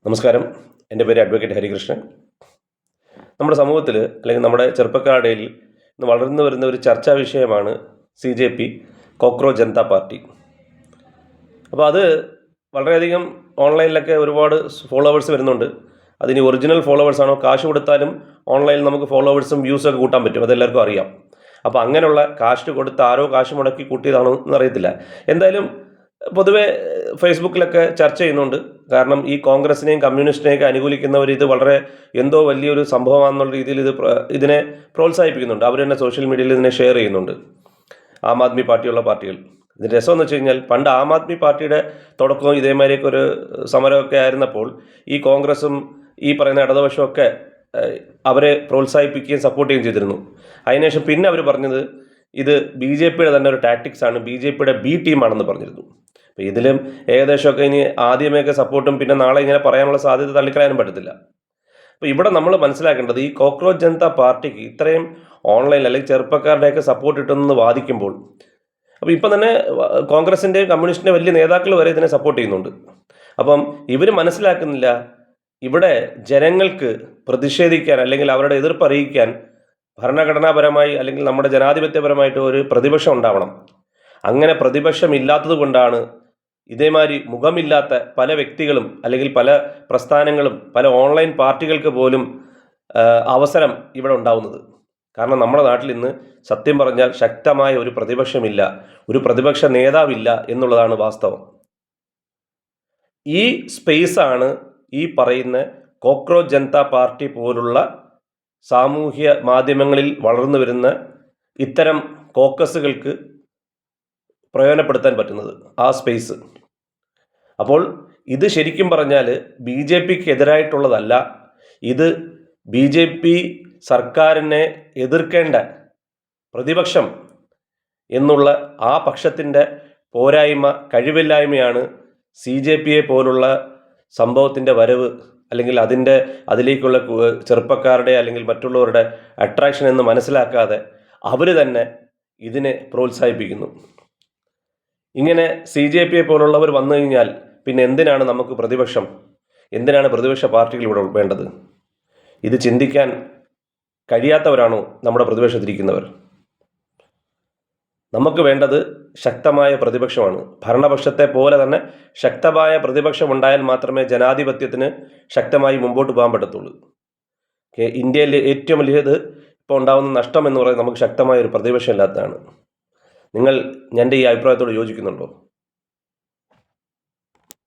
നമസ്കാരം. എൻ്റെ പേര് അഡ്വക്കേറ്റ് ഹരികൃഷ്ണൻ. നമ്മുടെ സമൂഹത്തിൽ അല്ലെങ്കിൽ നമ്മുടെ ചെറുപ്പക്കാരുടെ ഇടയിൽ ഇന്ന് വളർന്നു വരുന്ന ഒരു ചർച്ചാ വിഷയമാണ് CJP, കോക്രോച്ച് ജനതാ പാർട്ടി. അപ്പോൾ അത് വളരെയധികം ഓൺലൈനിലൊക്കെ ഒരുപാട് ഫോളോവേഴ്സ് വരുന്നുണ്ട്. അതിന് ഒറിജിനൽ ഫോളോവേഴ്സാണോ, കാശ് കൊടുത്താലും ഓൺലൈനിൽ നമുക്ക് ഫോളോവേഴ്സും വ്യൂസൊക്കെ കൂട്ടാൻ പറ്റും, അതെല്ലാവർക്കും അറിയാം. അപ്പോൾ അങ്ങനെയുള്ള കാശ് കൊടുത്ത് ആരോ കാശ് മുടക്കി കൂട്ടിയതാണോ എന്നറിയത്തില്ല. എന്തായാലും പൊതുവെ ഫേസ്ബുക്കിലൊക്കെ ചർച്ച ചെയ്യുന്നുണ്ട്. കാരണം ഈ കോൺഗ്രസിനെയും കമ്മ്യൂണിസ്റ്റിനെയൊക്കെ അനുകൂലിക്കുന്നവർ ഇത് വളരെ എന്തോ വലിയൊരു സംഭവമാണെന്നുള്ള രീതിയിൽ ഇതിനെ പ്രോത്സാഹിപ്പിക്കുന്നുണ്ട്. അവർ തന്നെ സോഷ്യൽ മീഡിയയിൽ ഇതിനെ ഷെയർ ചെയ്യുന്നുണ്ട്, ആം ആദ്മി പാർട്ടിയുള്ള പാർട്ടികൾ. ഇതിൻ്റെ രസമെന്ന് വെച്ച് കഴിഞ്ഞാൽ പണ്ട് ആം ആദ്മി പാർട്ടിയുടെ തുടക്കവും ഇതേമാതിരിയൊക്കെ ഒരു സമരമൊക്കെ ആയിരുന്നപ്പോൾ ഈ കോൺഗ്രസും ഈ പറയുന്ന ഇടതുപക്ഷമൊക്കെ അവരെ പ്രോത്സാഹിപ്പിക്കുകയും സപ്പോർട്ട് ചെയ്യുകയും ചെയ്തിരുന്നു. അതിനുശേഷം പിന്നെ അവർ പറഞ്ഞത് ഇത് BJPയുടെ തന്നെ ഒരു ടാക്ടിക്സ് ആണ്, BJPയുടെ B ടീമാണെന്ന് പറഞ്ഞിരുന്നു. അപ്പോൾ ഇതിലും ഏകദേശമൊക്കെ ഇനി ആദ്യമേയൊക്കെ സപ്പോർട്ടും പിന്നെ നാളെ ഇങ്ങനെ പറയാനുള്ള സാധ്യത തള്ളിക്കളയാനും പറ്റത്തില്ല. അപ്പോൾ ഇവിടെ നമ്മൾ മനസ്സിലാക്കേണ്ടത് ഈ കോക്രോച്ച് ജനതാ പാർട്ടിക്ക് ഇത്രയും ഓൺലൈൻ അല്ലെങ്കിൽ ചെറുപ്പക്കാരുടെയൊക്കെ സപ്പോർട്ട് കിട്ടുമെന്ന് വാദിക്കുമ്പോൾ, അപ്പോൾ ഇപ്പം തന്നെ കോൺഗ്രസിൻ്റെയും കമ്മ്യൂണിസ്റ്റിൻ്റെ വലിയ നേതാക്കൾ വരെ ഇതിനെ സപ്പോർട്ട് ചെയ്യുന്നുണ്ട്. അപ്പം ഇവർ മനസ്സിലാക്കുന്നില്ല, ഇവിടെ ജനങ്ങൾക്ക് പ്രതിഷേധിക്കാൻ അല്ലെങ്കിൽ അവരുടെ എതിർപ്പ് അറിയിക്കാൻ ഭരണഘടനാപരമായി അല്ലെങ്കിൽ നമ്മുടെ ജനാധിപത്യപരമായിട്ട് ഒരു പ്രതിപക്ഷം ഉണ്ടാവണം. അങ്ങനെ പ്രതിപക്ഷം ഇല്ലാത്തത് കൊണ്ടാണ് ഇതേമാതിരി മുഖമില്ലാത്ത പല വ്യക്തികളും അല്ലെങ്കിൽ പല പ്രസ്ഥാനങ്ങളും പല ഓൺലൈൻ പാർട്ടികൾക്ക് പോലും അവസരം ഇവിടെ ഉണ്ടാവുന്നത്. കാരണം നമ്മുടെ നാട്ടിൽ ഇന്ന് സത്യം പറഞ്ഞാൽ ശക്തമായ ഒരു പ്രതിപക്ഷമില്ല, ഒരു പ്രതിപക്ഷ നേതാവില്ല എന്നുള്ളതാണ് വാസ്തവം. ഈ സ്പേസാണ് ഈ പറയുന്ന കോക്രോച്ച് ജനതാ പാർട്ടി പോലുള്ള സാമൂഹ്യ മാധ്യമങ്ങളിൽ വളർന്നു വരുന്ന ഇത്തരം കോക്കസുകൾക്ക് പ്രയോജനപ്പെടുത്താൻ പറ്റുന്നത്, ആ സ്പേസ്. അപ്പോൾ ഇത് ശരിക്കും പറഞ്ഞാൽ BJPക്ക് എതിരായിട്ടുള്ളതല്ല, ഇത് BJP സർക്കാരിനെ എതിർക്കേണ്ട പ്രതിപക്ഷം എന്നുള്ള ആ പക്ഷത്തിൻ്റെ പോരായ്മ, കഴിവില്ലായ്മയാണ് CJPയെ പോലുള്ള സംഭവത്തിൻ്റെ വരവ് അല്ലെങ്കിൽ അതിലേക്കുള്ള ചെറുപ്പക്കാരുടെ അല്ലെങ്കിൽ മറ്റുള്ളവരുടെ അട്രാക്ഷൻ എന്ന് മനസ്സിലാക്കാതെ അവർ തന്നെ ഇതിനെ പ്രോത്സാഹിപ്പിക്കുന്നു. ഇങ്ങനെ CJPയെ പോലുള്ളവർ വന്നു കഴിഞ്ഞാൽ പിന്നെ എന്തിനാണ് നമുക്ക് പ്രതിപക്ഷം, എന്തിനാണ് പ്രതിപക്ഷ പാർട്ടികൾ ഇവിടെ വേണ്ടത്? ഇത് ചിന്തിക്കാൻ കഴിയാത്തവരാണോ നമ്മുടെ പ്രതിപക്ഷത്തിരിക്കുന്നവർ? നമുക്ക് വേണ്ടത് ശക്തമായ പ്രതിപക്ഷമാണ്. ഭരണപക്ഷത്തെ പോലെ തന്നെ ശക്തമായ പ്രതിപക്ഷം ഉണ്ടായാൽ മാത്രമേ ജനാധിപത്യത്തിന് ശക്തമായി മുമ്പോട്ട് പോകാൻ പറ്റത്തുള്ളൂ. ഇന്ത്യയിൽ ഏറ്റവും വലിയത് ഇപ്പോൾ ഉണ്ടാകുന്ന നഷ്ടം എന്ന് പറയുന്നത് നമുക്ക് ശക്തമായ ഒരു പ്രതിപക്ഷം ഇല്ലാത്തതാണ്. നിങ്ങൾ എൻ്റെ ഈ അഭിപ്രായത്തോട് യോജിക്കുന്നുണ്ടോ?